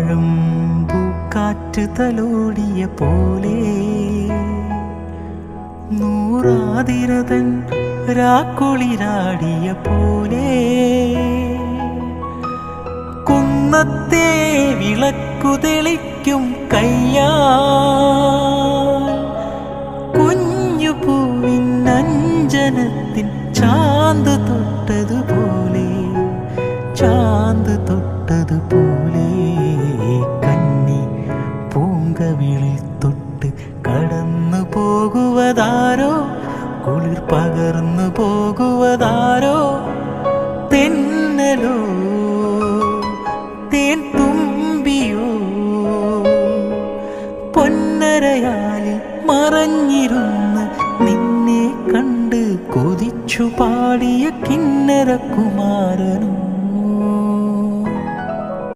തഴമ്പൂക്കാറ്റ് തലോടിയ പോലെ നൂറാതിരതൻ രാക്കുളിരാടിയ പോലെ കുന്നത്തെ വിളക്കു തെളിക്കും കയ്യാൽ കുഞ്ഞു പൂവിൻ അഞ്ജനത്തിൻ ചാന്ത് തൊട്ടതുപോലെ ചാന്ത് തൊട്ടതുപോലെ കന്നി പൂങ്കവിളിൽ തൊട്ട് കടന്നു പോകുവതാരോ കുളിർ പകർന്നു പോകുവതാരോ തെന്നലോ തേൻ തുമ്പിയോ പൊന്നരയാലിൽ മറഞ്ഞിരുന്ന് നിന്നെ കണ്ട് കൊതിച്ചു പാടിയ കിന്നരകുമാരനോ